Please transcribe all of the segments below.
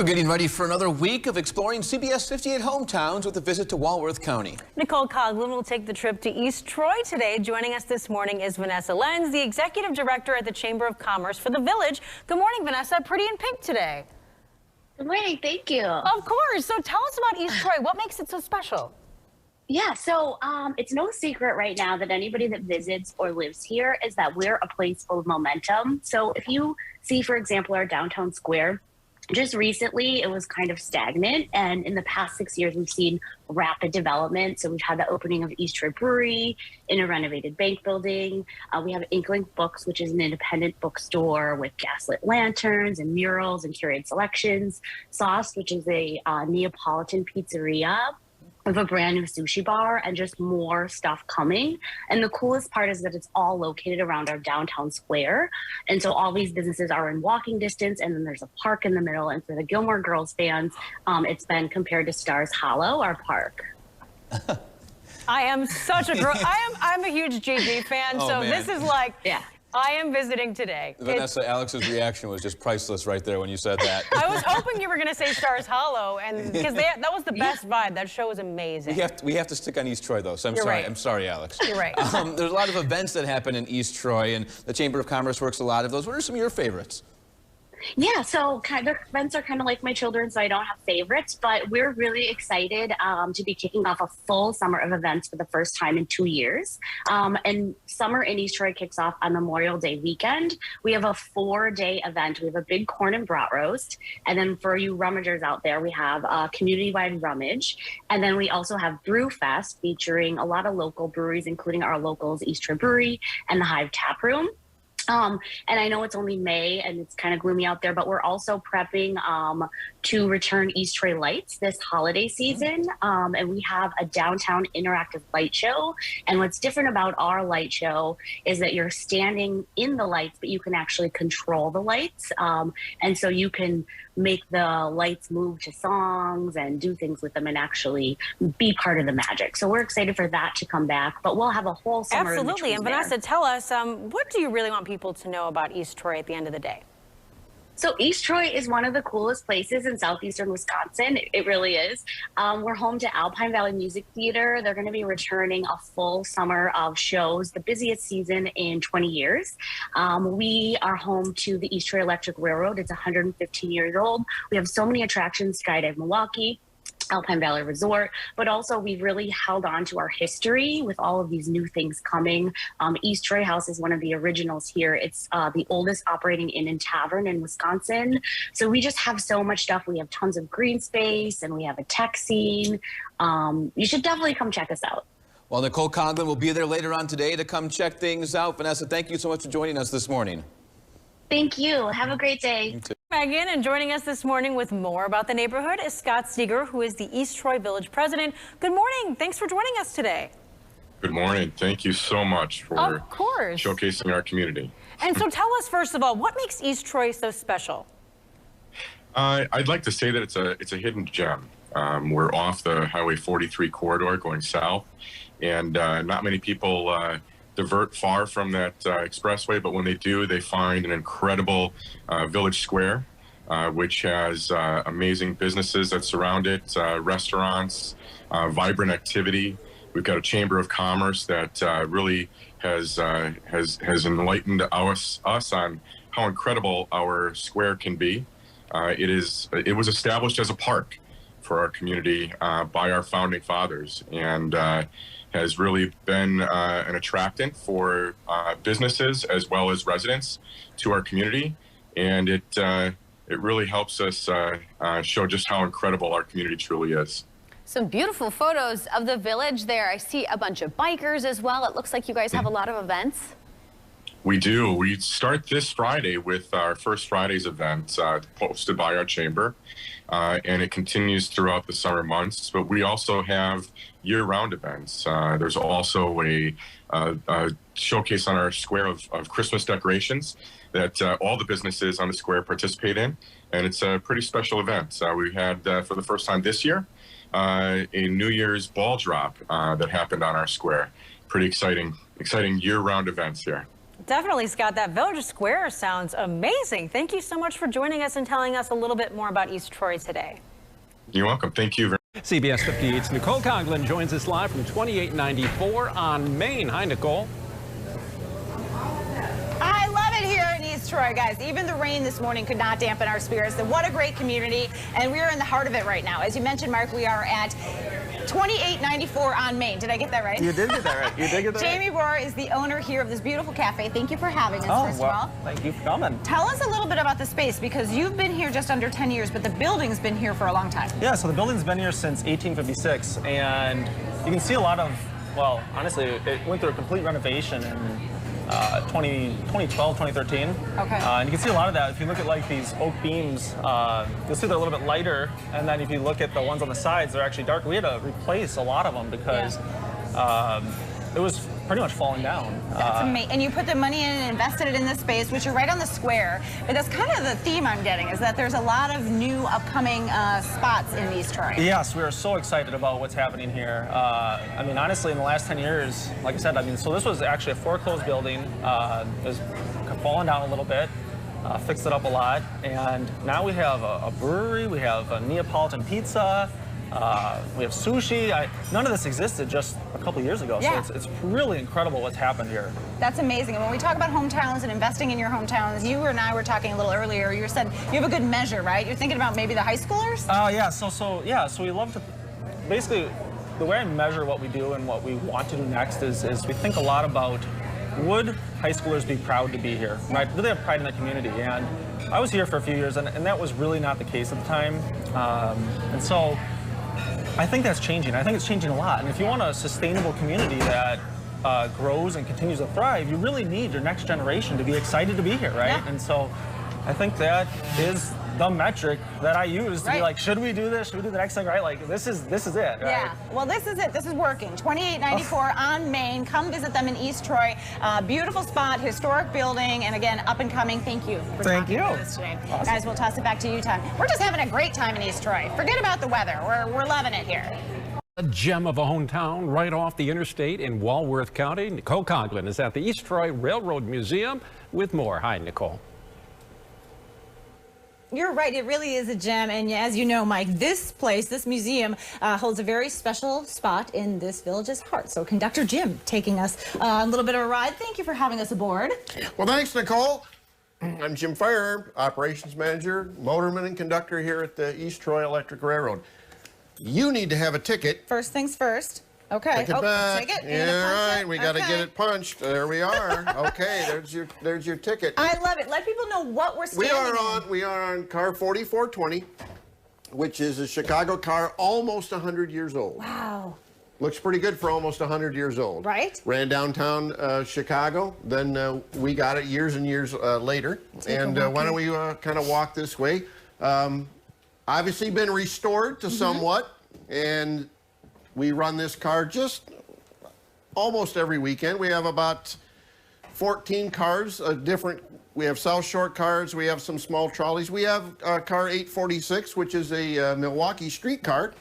We're getting ready for another week of exploring CBS 58 hometowns with a visit to Walworth County. Nicole Coughlin will take the trip to East Troy today. Joining us this morning is Vanessa Lenz, the Executive Director at the Chamber of Commerce for the Village. Good morning, Vanessa. Pretty in pink today. Good morning. Thank you. Of course. So tell us about East Troy. What makes it so special? Yeah, so it's no secret right now that anybody that visits or lives here is that we're a place full of momentum. So if you see, for example, our downtown square, just recently it was kind of stagnant, and in the past 6 years we've seen rapid development. So we've had the opening of East Troy Brewery in a renovated bank building. We have Inkling Books, which is an independent bookstore with gaslit lanterns and murals and curated selections. Sauce, which is a Neapolitan pizzeria with a brand new sushi bar, and just more stuff coming. And the coolest part is that it's all located around our downtown square. And so all these businesses are in walking distance, and then there's a park in the middle. And for the Gilmore Girls fans, it's been compared to Stars Hollow, our park. I am such a girl. I'm a huge JJ fan, so man. this is like, Yeah. I am visiting today. Vanessa, Alex's reaction was just priceless right there when you said that. I was hoping you were going to say Stars Hollow, and because that was the best vibe. That show was amazing. We have to stick on East Troy, though, so You're right. I'm sorry, Alex. You're right. There's a lot of events that happen in East Troy, and the Chamber of Commerce works a lot of those. What are some of your favorites? Yeah, so kind of events are kind of like my children, so I don't have favorites, but we're really excited to be kicking off a full summer of events for the first time in 2 years. And summer in East Troy kicks off on Memorial Day weekend. We have a 4-day event. We have a big corn and brat roast. And then for you rummagers out there, we have a community-wide rummage. And then we also have Brew Fest featuring a lot of local breweries, including our locals, East Troy Brewery and the Hive Tap Room. And I know it's only May and it's kind of gloomy out there, but we're also prepping to return East Troy Lights this holiday season. And we have a downtown interactive light show. And what's different about our light show is that you're standing in the lights, but you can actually control the lights. And so you can make the lights move to songs and do things with them and actually be part of the magic. So we're excited for that to come back, but we'll have a whole summer. Absolutely. And Vanessa, tell us, what do you really want people to know about East Troy at the end of the day? So East Troy is one of the coolest places in southeastern Wisconsin. It really is. We're home to Alpine Valley Music Theater. They're going to be returning a full summer of shows, the busiest season in 20 years. We are home to the East Troy Electric Railroad. It's 115 years old. We have so many attractions, Skydive Milwaukee, Alpine Valley Resort, but also we've really held on to our history with all of these new things coming. East Troy House is one of the originals here. It's the oldest operating inn and tavern in Wisconsin. So we just have so much stuff. We have tons of green space and we have a tech scene. You should definitely come check us out. Well, Nicole Coughlin will be there later on today to come check things out. Vanessa, thank you so much for joining us this morning. Thank you. Have a great day. Megan, and joining us this morning with more about the neighborhood is Scott Seager, who is the East Troy Village President. Good morning. Thanks for joining us today. Good morning. Thank you so much for showcasing our community. And so tell us, first of all, what makes East Troy so special? I'd like to say that it's a hidden gem. We're off the Highway 43 corridor going south, and not many people divert far from that expressway, but when they do, they find an incredible village square, which has amazing businesses that surround it, restaurants, vibrant activity. We've got a Chamber of Commerce that really has enlightened us on how incredible our square can be. It was established as a park for our community by our founding fathers, and has really been an attractant for businesses as well as residents to our community, and it really helps us show just how incredible our community truly is. Some beautiful photos of the village there. I see a bunch of bikers as well. It looks like you guys have a lot of events. We do. We start this Friday with our First Fridays event hosted by our chamber, and it continues throughout the summer months. But we also have year-round events. There's also a showcase on our square of Christmas decorations that all the businesses on the square participate in, and it's a pretty special event. We had, for the first time this year, a New Year's ball drop that happened on our square. Pretty exciting year-round events here. Definitely, Scott. That Village Square sounds amazing. Thank you so much for joining us and telling us a little bit more about East Troy today. You're welcome. Thank you very much. CBS 58's Nicole Conklin joins us live from 2894 on Main. Hi, Nicole. I love it here in East Troy, guys. Even the rain this morning could not dampen our spirits. And what a great community. And we are in the heart of it right now. As you mentioned, Mark, we are at 2894 on Main. Did I get that right? You did get that right. You did get that Jamie right. Brewer is the owner here of this beautiful cafe. Thank you for having us, first of all. Thank you for coming. Tell us a little bit about the space, because you've been here just under 10 years, but the building's been here for a long time. Yeah, so the building's been here since 1856, and you can see a lot of, well, honestly, it went through a complete renovation in 2012, 2013. Okay. And you can see a lot of that. If you look at like these oak beams, you'll see they're a little bit lighter, and then if you look at the ones on the sides, they're actually darker. We had to replace a lot of them because it was pretty much falling down. That's amazing. And you put the money in and invested it in this space, which you're right on the square. But that's kind of the theme I'm getting, is that there's a lot of new upcoming spots in East Troy. Yes, we are so excited about what's happening here. I mean, honestly, in the last 10 years, like I said, I mean, so this was actually a foreclosed building. It was fallen down a little bit, fixed it up a lot, and now we have a brewery, we have a Neapolitan pizza, we have sushi. None of this existed just a couple years ago, so it's really incredible what's happened here. That's amazing. And when we talk about hometowns and investing in your hometowns, you and I were talking a little earlier. You said you have a good measure, right? You're thinking about maybe the high schoolers? Yeah. So we love to, basically, the way I measure what we do and what we want to do next is we think a lot about, would high schoolers be proud to be here, right? Do they have pride in the community? And I was here for a few years, and that was really not the case at the time. And so I think that's changing. I think it's changing a lot. And if you want a sustainable community that grows and continues to thrive, you really need your next generation to be excited to be here, right? Yeah. And so I think that is the metric that I use to be like, should we do this? Should we do the next thing, right? Like, this is it, right? Yeah, well, this is it. This is working. 2894 on Main. Come visit them in East Troy. Beautiful spot, historic building, and again, up and coming. Thank you for talking to us today. Awesome. Guys, we'll toss it back to you, Tom. We're just having a great time in East Troy. Forget about the weather. We're loving it here. A gem of a hometown right off the interstate in Walworth County. Nicole Conklin is at the East Troy Railroad Museum with more. Hi, Nicole. You're right, it really is a gem, and as you know, Mike, this place, this museum, holds a very special spot in this village's heart. So Conductor Jim taking us a little bit of a ride. Thank you for having us aboard. Well, thanks, Nicole. I'm Jim Fire, Operations Manager, motorman and conductor here at the East Troy Electric Railroad. You need to have a ticket. First things first. Okay. Take it back. Take it. Yeah, right. We got to get it punched. There we are. Okay, there's your ticket. I love it. Let people know what we're standing in. We are on car 4420, which is a Chicago car almost 100 years old. Wow. Looks pretty good for almost 100 years old. Right. Ran downtown Chicago. Then we got it years and years later. And why don't we kind of walk this way? Obviously been restored to somewhat, and we run this car just almost every weekend. We have about 14 cars, we have South Shore cars, we have some small trolleys. We have car 846, which is a Milwaukee street car.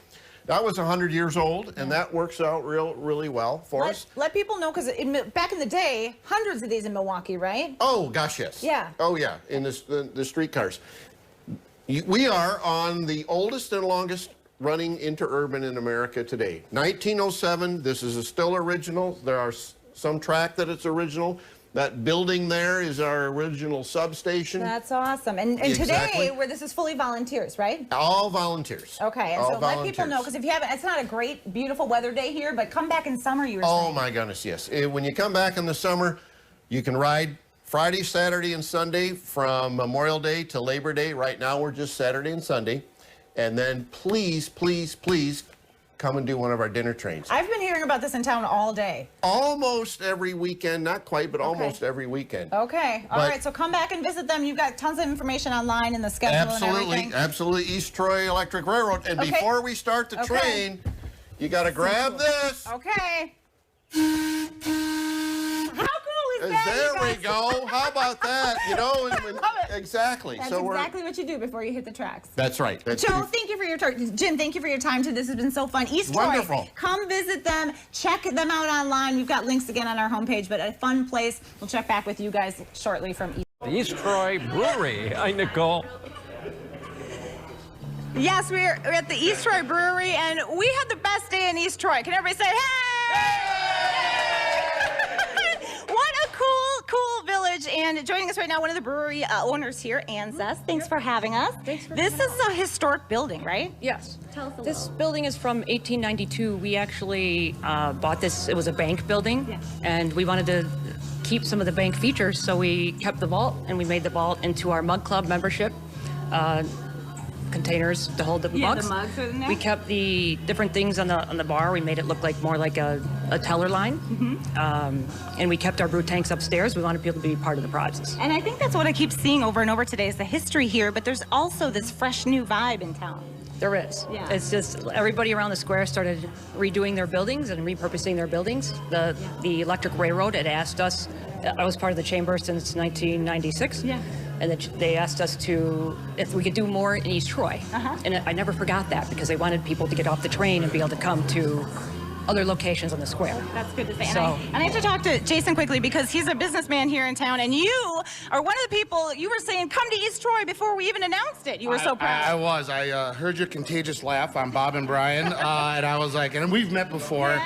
That was 100 years old, and that works out really well for us. Let people know, because back in the day, hundreds of these in Milwaukee, right? Oh, gosh, yes. Yeah. Oh, yeah, in the street cars. We are on the oldest and longest running interurban in America today. 1907, this is still original. There are some track that it's original. That building there is our original substation. That's awesome. And Exactly. today, this is fully volunteers, right? All volunteers. Okay, and All so let people know, volunteers. because if you haven't, it's not a great, beautiful weather day here, but come back in summer, you were saying. Oh my goodness, yes. When you come back in the summer, you can ride Friday, Saturday, and Sunday from Memorial Day to Labor Day. Right now, we're just Saturday and Sunday. And then please, please, please come and do one of our dinner trains. I've been hearing about this in town all day. Almost every weekend, not quite, but almost every weekend. Okay, all right, so come back and visit them. You've got tons of information online in the schedule and everything. Absolutely, East Troy Electric Railroad. And before we start the train, you got to grab this. Okay. How cool is that? There we go. How about that? You know, exactly. That's exactly what you do before you hit the tracks. That's right. Joe, thank you for your Jim, thank you for your time today. This has been so fun. East Wonderful. Troy, come visit them. Check them out online. We've got links again on our homepage, but a fun place. We'll check back with you guys shortly from East. The East Troy Brewery. Hi, Nicole. Yes, we're at the East Troy Brewery, and we had the best day in East Troy. Can everybody say, hey? What a cool village. And joining us right now, one of the brewery owners here, Ann Zess. Thanks for having us. This is a historic building, right? Yes. Tell us a This little. building is from 1892. We actually bought this. It was a bank building, Yes. and we wanted to keep some of the bank features, so we kept the vault, and we made the vault into our mug club membership containers to hold the mugs. The mugs are in there. We kept the different things on the bar. We made it look like more like a teller line, and we kept our brew tanks upstairs. We wanted people to be part of the process. And I think that's what I keep seeing over and over today is the history here, but there's also this fresh new vibe in town. There is. Yeah. It's just everybody around the square started redoing their buildings and repurposing their buildings. The Electric Railroad had asked us, I was part of the chamber since 1996. Yeah. And they asked us if we could do more in East Troy. And I never forgot that because they wanted people to get off the train and be able to come to other locations on the square. That's good to say. So, And I have to talk to Jason quickly because he's a businessman here in town, and you are one of the people, you were saying, come to East Troy before we even announced it. You were so proud. I was. I heard your contagious laugh on Bob and Brian, and I was like, and we've met before.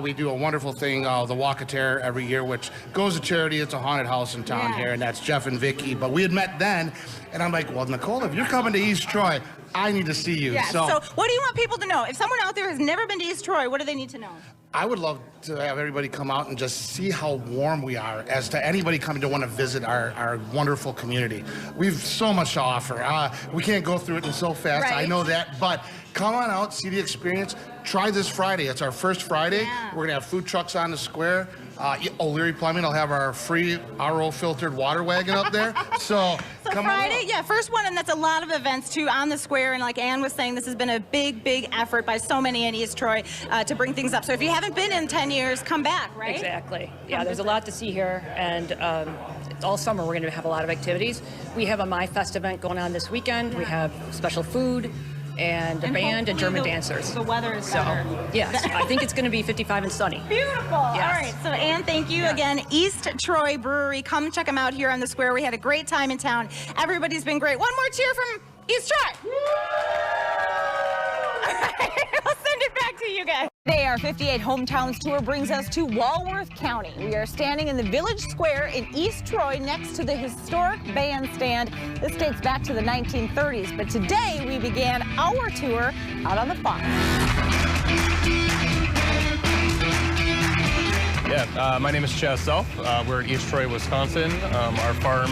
We do a wonderful thing, the Walk of Terror every year, which goes to charity. It's a haunted house in town here, and that's Jeff and Vicky. But we had met then, and I'm like, well, Nicole, if you're coming to East Troy, I need to see you. Yeah, so what do you want people to know? If someone out there has never been to East Troy, what do they need to know? I would love to have everybody come out and just see how warm we are as to anybody coming to want to visit our wonderful community. We've so much to offer. We can't go through it in so fast, Right. I know that, but come on out, see the experience. Try this Friday. It's our first Friday. Yeah. We're going to have food trucks on the square. O'Leary Plumbing will have our free RO filtered water wagon up there. So come Friday, on. yeah, first one, and that's a lot of events too on the square. And like Ann was saying, this has been a big effort by so many in East Troy to bring things up. So if you haven't been in 10 years, come back, right? Exactly. Yeah, there's a lot to see here, and all summer we're going to have a lot of activities. We have a My Fest event going on this weekend. We have special food and a band and German dancers. The weather is better. Yes, I think it's going to be 55 and sunny. Beautiful. Yes. All right. So, Ann, thank you again. East Troy Brewery. Come check them out here on the square. We had a great time in town. Everybody's been great. One more cheer from East Troy. All right. I'll send it back to you guys. Today, our 58 Hometowns tour brings us to Walworth County. We are standing in the Village Square in East Troy next to the historic bandstand. This dates back to the 1930s, but today we began our tour out on the farm. Yeah, my name is Chaz Self. We're in East Troy, Wisconsin. Our farm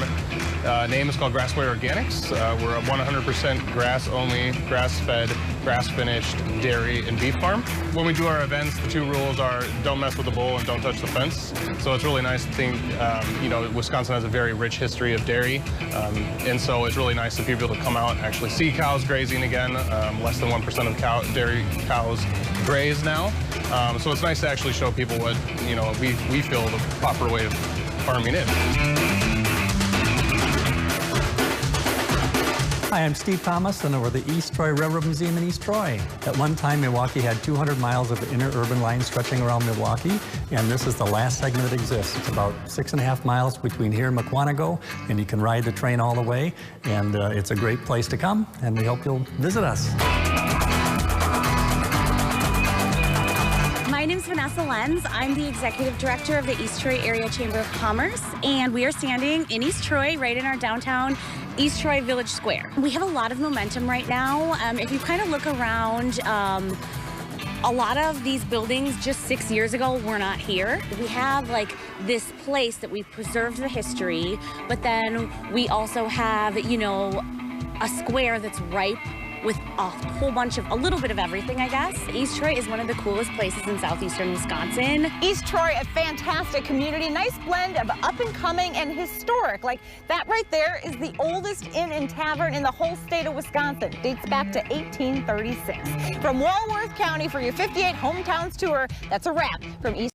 name is called Grassway Organics. We're a 100% grass-only, grass-fed, grass-finished dairy and beef farm. When we do our events, the two rules are don't mess with the bull and don't touch the fence. So it's really nice to think, you know, Wisconsin has a very rich history of dairy, and so it's really nice for people to come out and actually see cows grazing again. Less than 1% of dairy cows graze now. So it's nice to actually show people what, you know, we feel the proper way of farming is. Hi, I'm Steve Thomas, and we're the East Troy Railroad Museum in East Troy. At one time, Milwaukee had 200 miles of inner urban lines stretching around Milwaukee, and this is the last segment that exists. It's about 6.5 miles between here and Mukwonago, and you can ride the train all the way, and it's a great place to come, and we hope you'll visit us. My name is Vanessa Lenz. I'm the Executive Director of the East Troy Area Chamber of Commerce, and we are standing in East Troy, right in our downtown East Troy Village Square. We have a lot of momentum right now. If you kind of look around, a lot of these buildings just 6 years ago were not here. We have like this place that we've preserved the history, but then we also have, you know, a square that's ripe with a little bit of everything, I guess. East Troy is one of the coolest places in southeastern Wisconsin. East Troy, a fantastic community, nice blend of up and coming and historic. Like that right there is the oldest inn and tavern in the whole state of Wisconsin. Dates back to 1836. From Walworth County for your 58 Hometowns tour, that's a wrap from East